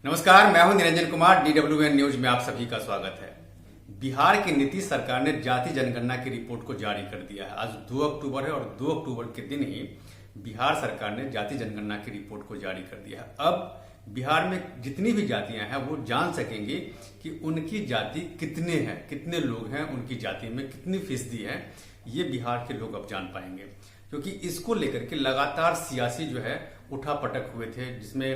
नमस्कार, मैं हूं निरंजन कुमार। DWN न्यूज में आप सभी का स्वागत है। बिहार की नीतीश सरकार ने जाति जनगणना की रिपोर्ट को जारी कर दिया है। आज 2 अक्टूबर है और 2 अक्टूबर के दिन ही बिहार सरकार ने जाति जनगणना की रिपोर्ट को जारी कर दिया है। अब बिहार में जितनी भी जातियां हैं वो जान सकेंगे कि उनकी जाति कितने हैं, कितने लोग हैं, उनकी जाति में कितनी फीसदी है, ये बिहार के लोग अब जान पाएंगे। क्योंकि इसको लेकर के लगातार सियासी जो है उठापटक हुए थे, जिसमें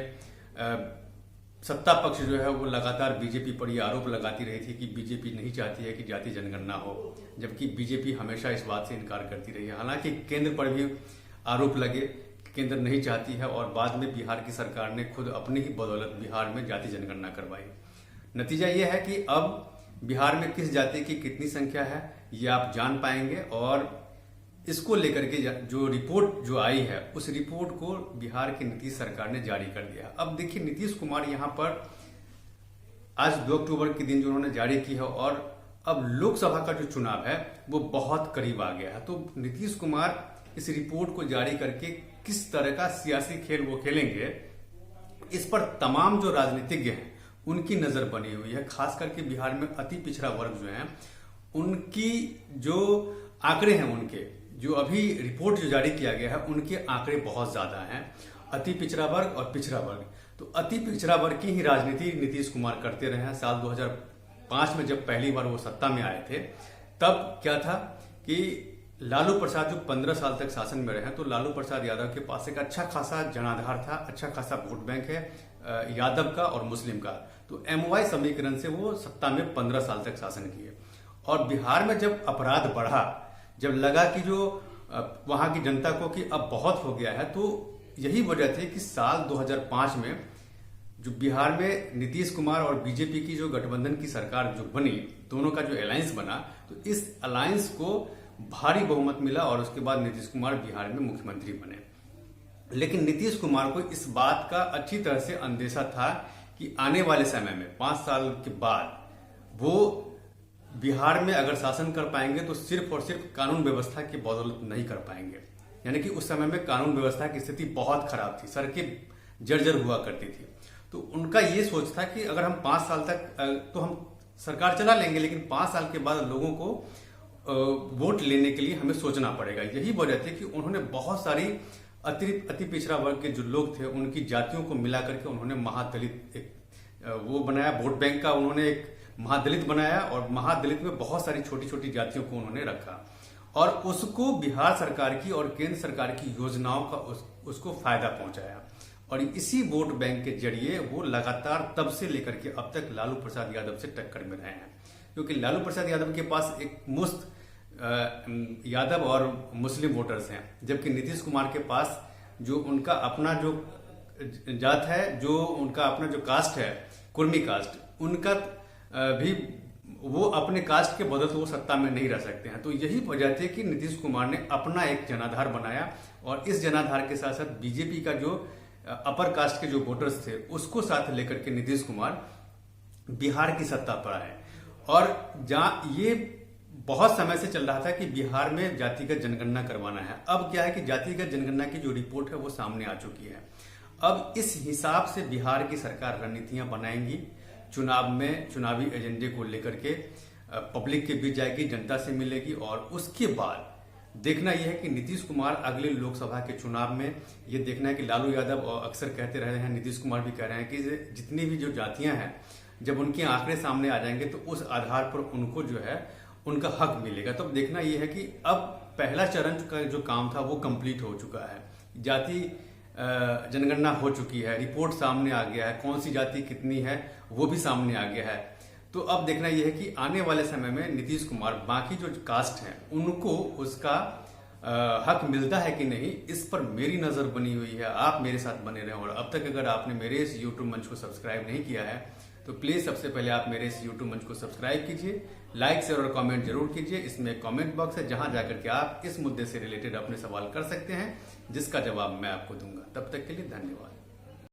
सत्ता पक्ष जो है वो लगातार बीजेपी पर ये आरोप लगाती रही थी कि बीजेपी नहीं चाहती है कि जाति जनगणना हो, जबकि बीजेपी हमेशा इस बात से इनकार करती रही है। हालांकि केंद्र पर भी आरोप लगे, केंद्र नहीं चाहती है, और बाद में बिहार की सरकार ने खुद अपनी ही बदौलत बिहार में जाति जनगणना करवाई। नतीजा ये है कि अब बिहार में किस जाति की कितनी संख्या है ये आप जान पाएंगे, और इसको लेकर के जो रिपोर्ट जो आई है उस रिपोर्ट को बिहार की नीतीश सरकार ने जारी कर दिया। अब देखिए, नीतीश कुमार यहां पर आज 2 अक्टूबर के दिन जो उन्होंने जारी की है, और अब लोकसभा का जो चुनाव है वो बहुत करीब आ गया है। तो नीतीश कुमार इस रिपोर्ट को जारी करके किस तरह का सियासी खेल वो खेलेंगे, इस पर तमाम जो राजनीतिज्ञ हैं उनकी नजर बनी हुई है। खास करके बिहार में अति पिछड़ा वर्ग जो है उनकी जो आंकड़े हैं, उनके जो अभी रिपोर्ट जो जारी किया गया है उनके आंकड़े बहुत ज्यादा हैं। अति पिछड़ा वर्ग और पिछड़ा वर्ग, तो अति पिछड़ा वर्ग की ही राजनीति नीतीश कुमार करते रहे हैं। साल 2005 में जब पहली बार वो सत्ता में आए थे, तब क्या था कि लालू प्रसाद जो 15 साल तक शासन में रहे, तो लालू प्रसाद यादव के पास एक अच्छा खासा जनाधार था, अच्छा खासा वोट बैंक है यादव का और मुस्लिम का। तो MY समीकरण से वो सत्ता में 15 साल तक शासन किए। और बिहार में जब अपराध बढ़ा, जब लगा कि जो वहां की जनता को कि अब बहुत हो गया है, तो यही वजह थी कि साल 2005 में जो बिहार में नीतीश कुमार और बीजेपी की जो गठबंधन की सरकार जो बनी, दोनों का जो अलायंस बना, तो इस अलायंस को भारी बहुमत मिला और उसके बाद नीतीश कुमार बिहार में मुख्यमंत्री बने। लेकिन नीतीश कुमार को इस बात का अच्छी तरह से अंदेशा था कि आने वाले समय में 5 साल के बाद वो बिहार में अगर शासन कर पाएंगे तो सिर्फ और सिर्फ कानून व्यवस्था की बदौलत नहीं कर पाएंगे। यानी कि उस समय में कानून व्यवस्था की स्थिति बहुत खराब थी, सड़कें जर्जर हुआ करती थी। तो उनका ये सोच था कि अगर हम 5 साल तक तो हम सरकार चला लेंगे, लेकिन 5 साल के बाद लोगों को वोट लेने के लिए हमें सोचना पड़ेगा। यही वजह थी कि उन्होंने बहुत सारी अतिरिक्त अति पिछड़ा वर्ग के जो लोग थे उनकी जातियों को मिला करके उन्होंने महादलित एक वो बनाया, वोट बैंक का उन्होंने एक महादलित बनाया, और महादलित में बहुत सारी छोटी छोटी जातियों को उन्होंने रखा, और उसको बिहार सरकार की और केंद्र सरकार की योजनाओं का उसको फायदा पहुंचाया। और इसी वोट बैंक के जरिए वो लगातार तब से लेकर के अब तक लालू प्रसाद यादव से टक्कर में रहे हैं। क्योंकि लालू प्रसाद यादव के पास एक मुश्त यादव और मुस्लिम वोटर्स हैं, जबकि नीतीश कुमार के पास जो उनका अपना जो जात है, जो उनका अपना जो कास्ट है, कुर्मी कास्ट, उनका भी वो अपने कास्ट के बदौलत वो सत्ता में नहीं रह सकते हैं। तो यही वजह थी कि नीतीश कुमार ने अपना एक जनाधार बनाया, और इस जनाधार के साथ साथ बीजेपी का जो अपर कास्ट के जो वोटर्स थे उसको साथ लेकर के नीतीश कुमार बिहार की सत्ता पर आए। और जहां ये बहुत समय से चल रहा था कि बिहार में जातिगत जनगणना करवाना है, अब क्या है कि जातिगत जनगणना की जो रिपोर्ट है वो सामने आ चुकी है। अब इस हिसाब से बिहार की सरकार रणनीतियां बनाएंगी, चुनाव में चुनावी एजेंडे को लेकर के पब्लिक के बीच जाएगी, जनता से मिलेगी, और उसके बाद देखना यह है कि नीतीश कुमार अगले लोकसभा के चुनाव में ये देखना है कि लालू यादव अक्सर कहते रहे हैं, नीतीश कुमार भी कह रहे हैं कि जितनी भी जो जातियां हैं जब उनके आंकड़े सामने आ जाएंगे तो उस आधार पर उनको जो है उनका हक मिलेगा। तो देखना यह है कि अब पहला चरण का जो काम था वो कंप्लीट हो चुका है, जाति जनगणना हो चुकी है, रिपोर्ट सामने आ गया है, कौन सी जाति कितनी है वो भी सामने आ गया है। तो अब देखना यह है कि आने वाले समय में नीतीश कुमार बाकी जो कास्ट हैं उनको उसका हक मिलता है कि नहीं, इस पर मेरी नजर बनी हुई है। आप मेरे साथ बने रहें, और अब तक अगर आपने मेरे इस यूट्यूब मंच को सब्सक्राइब नहीं किया है तो प्लीज सबसे पहले आप मेरे इस यूट्यूब मंच को सब्सक्राइब कीजिए, लाइक शेयर और कमेंट जरूर कीजिए। इसमें एक कमेंट बॉक्स है जहां जाकर के आप इस मुद्दे से रिलेटेड अपने सवाल कर सकते हैं, जिसका जवाब मैं आपको दूंगा। तब तक के लिए धन्यवाद।